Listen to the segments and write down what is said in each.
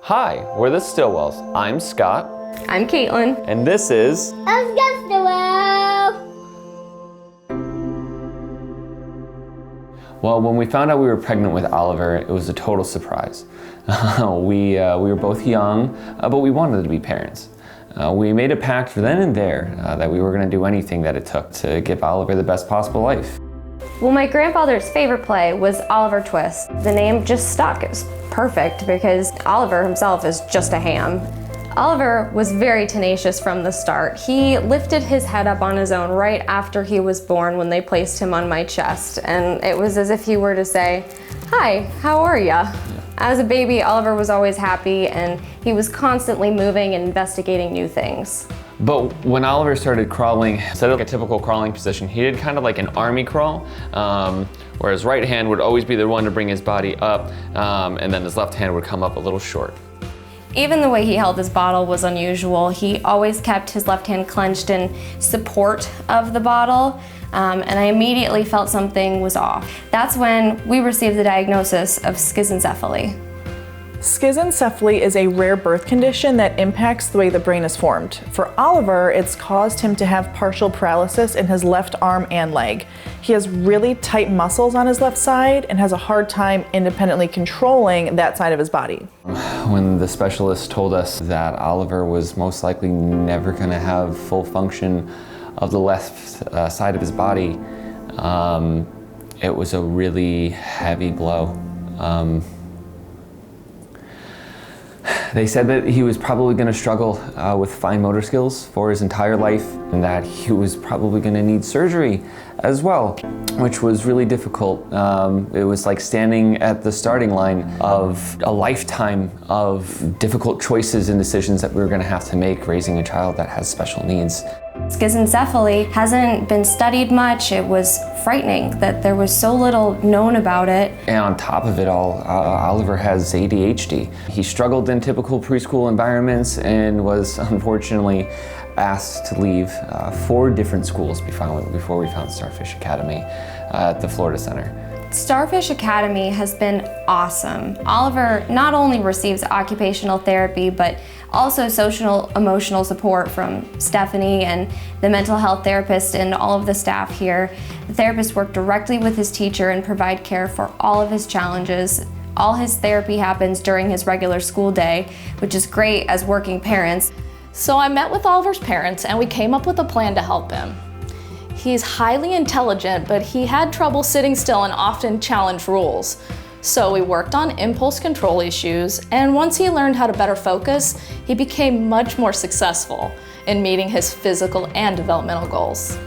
Hi, we're the Stillwells. I'm Scott. I'm Caitlin. And this is... I'm Scott Stillwell. Well, when we found out we were pregnant with Oliver, it was a total surprise. We were both young, but we wanted to be parents. We made a pact then and there that we were going to do anything that it took to give Oliver the best possible life. Well, my grandfather's favorite play was Oliver Twist. The name just stuck. It was perfect because Oliver himself is just a ham. Oliver was very tenacious from the start. He lifted his head up on his own right after he was born when they placed him on my chest. And it was as if he were to say, "Hi, how are ya?" As a baby, Oliver was always happy and he was constantly moving and investigating new things. But when Oliver started crawling, instead of like a typical crawling position, he did kind of like an army crawl, where his right hand would always be the one to bring his body up, and then his left hand would come up a little short. Even the way he held his bottle was unusual. He always kept his left hand clenched in support of the bottle, and I immediately felt something was off. That's when we received the diagnosis of schizencephaly. Schizencephaly is a rare birth condition that impacts the way the brain is formed. For Oliver, it's caused him to have partial paralysis in his left arm and leg. He has really tight muscles on his left side and has a hard time independently controlling that side of his body. When the specialist told us that Oliver was most likely never going to have full function of the left side of his body, it was a really heavy blow. They said that he was probably going to struggle with fine motor skills for his entire life, and that he was probably going to need surgery as well, which was really difficult. It was like standing at the starting line of a lifetime of difficult choices and decisions that we were going to have to make raising a child that has special needs. Schizencephaly hasn't been studied much. It was frightening that there was so little known about it. And on top of it all, Oliver has ADHD. He struggled in typical preschool environments and was unfortunately asked to leave 4 different schools before we found Starfish Academy at the Florida Center. Starfish Academy has been awesome. Oliver not only receives occupational therapy, but also social emotional support from Stephanie and the mental health therapist and all of the staff here. The therapists work directly with his teacher and provide care for all of his challenges. All his therapy happens during his regular school day, which is great as working parents. So I met with Oliver's parents and we came up with a plan to help him. He's highly intelligent, but he had trouble sitting still and often challenged rules. So we worked on impulse control issues, and once he learned how to better focus, he became much more successful in meeting his physical and developmental goals.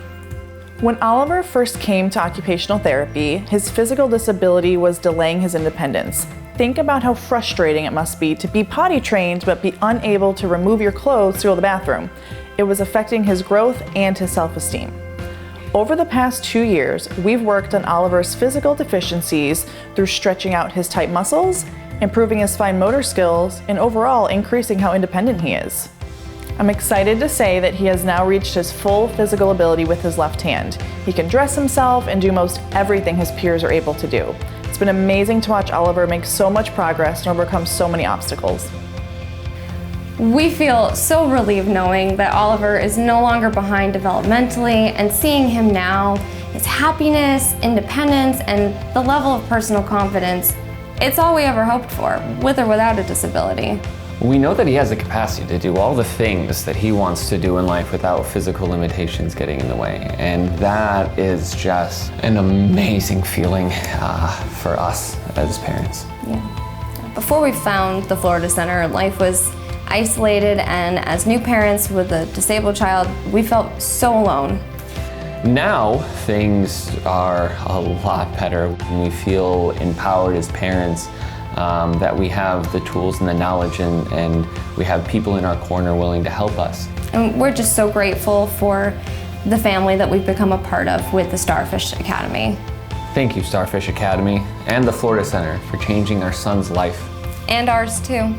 When Oliver first came to occupational therapy, his physical disability was delaying his independence. Think about how frustrating it must be to be potty trained but be unable to remove your clothes to go to the bathroom. It was affecting his growth and his self-esteem. Over the past 2 years, we've worked on Oliver's physical deficiencies through stretching out his tight muscles, improving his fine motor skills, and overall increasing how independent he is. I'm excited to say that he has now reached his full physical ability with his left hand. He can dress himself and do most everything his peers are able to do. It's been amazing to watch Oliver make so much progress and overcome so many obstacles. We feel so relieved knowing that Oliver is no longer behind developmentally, and seeing him now, his happiness, independence, and the level of personal confidence, it's all we ever hoped for, with or without a disability. We know that he has the capacity to do all the things that he wants to do in life without physical limitations getting in the way. And that is just an amazing feeling for us as parents. Yeah. Before we found the Florida Center, life was isolated, and as new parents with a disabled child, we felt so alone. Now things are a lot better. We feel empowered as parents, that we have the tools and the knowledge, and we have people in our corner willing to help us. And we're just so grateful for the family that we've become a part of with the Starfish Academy. Thank you, Starfish Academy and the Florida Center, for changing our son's life. And ours too.